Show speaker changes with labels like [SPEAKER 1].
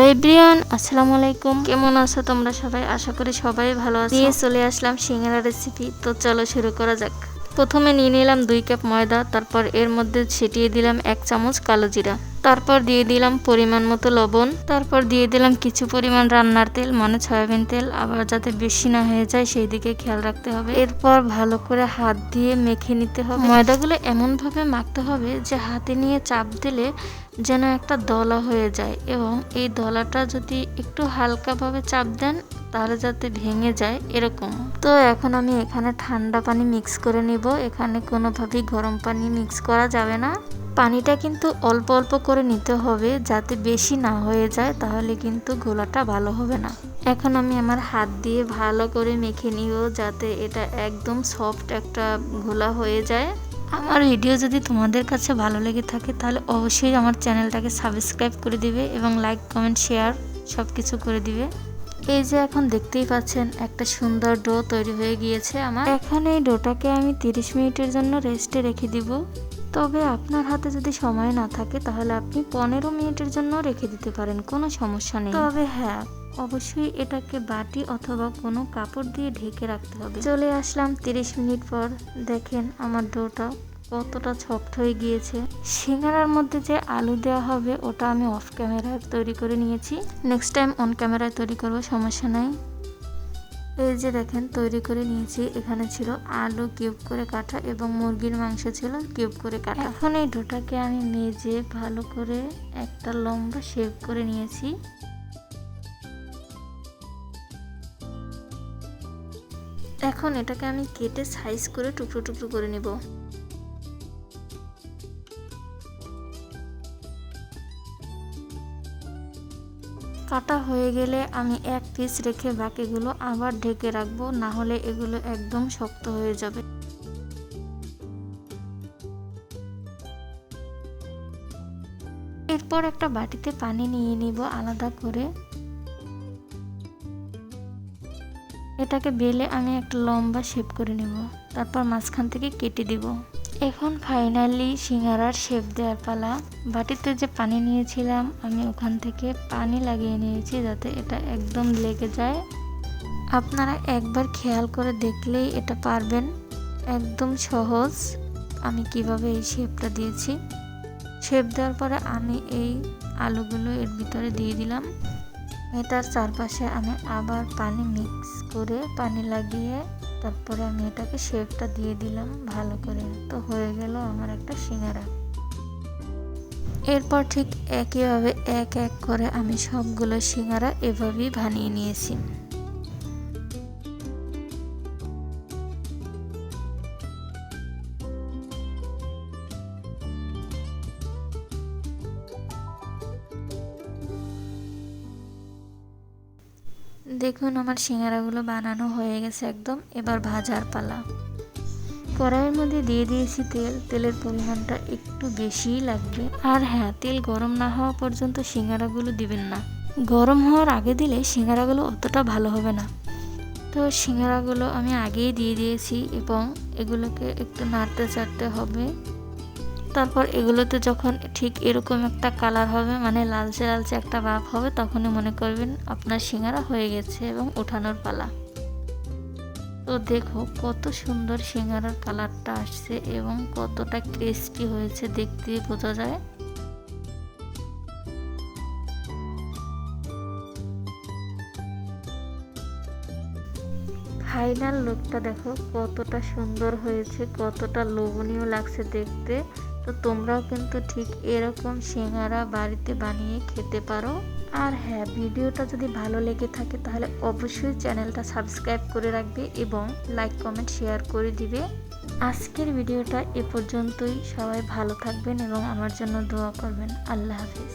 [SPEAKER 1] Hello everyone, আসসালামু আলাইকুম। কেমন আছো তোমরা সবাই? আশা করি সবাই ভালো আছো। নিয়ে চলে আসলাম সিঙ্গারা রেসিপি। তো চলো শুরু করা যাক। প্রথমে নিয়ে নিলাম 2 কাপ ময়দা, তারপর এর মধ্যে ছিটিয়ে দিলাম 1 চামচ কালো জিরা, তারপর দিয়ে দিলাম পরিমাণ মতো লবণ, তারপর দিয়ে দিলাম কিছু পরিমাণ রান্নার তেল, মানে সয়াবিন তেল, আবার যাতে বেশি না হয়ে যায় সেই দিকে খেয়াল রাখতে হবে। এরপর ভালো করে হাত দিয়ে মেখে নিতে হবে। ময়দাগুলো এমনভাবে মাখতে হবে যে হাতে নিয়ে চাপ দিলে যেন একটা দলা হয়ে যায়, এবং এই দলাটা যদি একটু হালকাভাবে চাপ দেন তাহলে যাতে ভেঙে যায় এরকম। তো এখন আমি এখানে ঠান্ডা পানি মিক্স করে নিব। এখানে কোনোভাবেই গরম পানি মিক্স করা যাবে না। পানিটা কিন্তু অল্প অল্প করে নিতে হবে, যাতে বেশি না হয়ে যায়, তাহলে কিন্তু গোলাটা ভালো হবে না। এখন আমি আমার হাত দিয়ে ভালো করে মেখে নিব, যাতে এটা একদম সফট একটা গোলা হয়ে যায়। আমার ভিডিও যদি তোমাদের কাছে ভালো লেগে থাকে তাহলে অবশ্যই আমার চ্যানেলটাকে সাবস্ক্রাইব করে দিবে এবং লাইক কমেন্ট শেয়ার সব কিছু করে দিবে। এই যে এখন দেখতেই পাচ্ছেন একটা সুন্দর ডো তৈরি হয়ে গিয়েছে আমার। এখন এই ডোটাকে আমি 30 মিনিটের জন্য রেস্টে রেখে দিব। তবে আপনার হাতে যদি সময় না থাকে তাহলে আপনি 15 মিনিটের জন্য রেখে দিতে পারেন, কোনো সমস্যা নেই। তবে হ্যাঁ, অবশ্যই এটাকে বাটি অথবা কোনো কাপড় দিয়ে ঢেকে রাখতে হবে। চলে আসলাম 30 মিনিট পর। দেখেন আমার ডোটা কতটা সফট হয়ে গিয়েছে। সিঙ্গারার মধ্যে যে আলু দেওয়া হবে ওটা আমি অফ ক্যামেরায় তৈরি করে নিয়েছি। নেক্সট টাইম অন ক্যামেরায় তৈরি করব, সমস্যা নাই। এই যে দেখেন তৈরি করে নিয়েছি। এখানে ছিল আলু কিউব করে কাটা এবং মুরগির মাংস ছিল কিউব করে কাটা। এখন এই ডোটাকে আমি মেজে ভালো করে একটা লম্বা শেপ করে নিয়েছি। এখন এটাকে আমি কেটে সাইজ করে টুকরো টুকরো করে নেব। কাটা হয়ে গেলে আমি এক পিস রেখে বাকিগুলো আবার ঢেকে রাখবো, না হলে এগুলো একদম শক্ত হয়ে যাবে। এরপর একটা বাটিতে পানি নিয়ে নিব আলাদা করে। এটাকে বেলে আমি একটা লম্বা শেপ করে নেব, তারপর মাঝখান থেকে কেটে দিব। এখন ফাইনালি সিঙ্গারার শেপ দেওয়ার পালা। বাটিতে যে পানি নিয়েছিলাম আমি ওখান থেকে পানি লাগিয়ে নিয়েছি, যাতে এটা একদম লেগে যায়। আপনারা একবার খেয়াল করে দেখলেই এটা পারবেন, একদম সহজ। আমি কিভাবে এই শেপটা দিয়েছি। শেপ দেওয়ার পরে আমি এই আলুগুলো এর ভিতরে দিয়ে দিলাম। এটার চারপাশে আমি আবার পানি মিক্স করে পানি লাগিয়ে তারপরে আমি এটাকে শেপটা দিয়ে দিলাম ভালো করে। তো হয়ে গেল আমার একটা সিঙ্গারা। এরপর ঠিক একইভাবে এক এক করে আমি সবগুলো সিঙ্গারা এভাবেই বানিয়ে নিয়েছি। দেখুন আমার সিঙ্গারাগুলো বানানো হয়ে গেছে একদম। এবার ভাজার পালা। কড়াইয়ের মধ্যে দিয়ে দিয়েছি তেল। তেলের পরিমাণটা একটু বেশিই লাগবে। আর হ্যাঁ, তেল গরম না হওয়া পর্যন্ত সিঙ্গারাগুলো দিবেন না। গরম হওয়ার আগে দিলে সিঙ্গারাগুলো অতটা ভালো হবে না। তো সিঙ্গারাগুলো আমি আগেই দিয়ে দিয়েছি এবং এগুলোকে একটু নাড়তে চাড়তে হবে। তারপর এগুলোতে যখন ঠিক এরকম একটা কালার হবে, মানে লালচে লালচে একটা ভাব হবে, তখনই মনে করবেন আপনার সিঙ্গারা হয়ে গেছে এবং ওঠানোর পালা। তো দেখো কত সুন্দর সিঙ্গারার কালারটা আসছে এবং কতটা ক্রিস্পি হয়েছে, দেখতে বোঝা যায়। ফাইনাল লুকটা দেখো কতটা সুন্দর হয়েছে, কতটা লোভনীয় লাগছে দেখতে। তো তোমরাও কিন্তু ঠিক এরকম সিঙ্গারা বাড়িতে বানিয়ে খেতে পারো। আর হ্যাঁ, ভিডিওটা যদি ভালো লেগে থাকে তাহলে অবশ্যই চ্যানেলটা সাবস্ক্রাইব করে রাখবে এবং লাইক কমেন্ট শেয়ার করে দিবে। আজকের ভিডিওটা এ পর্যন্তই। সবাই ভালো থাকবেন এবং আমার জন্য দোয়া করবেন। আল্লাহ হাফেজ।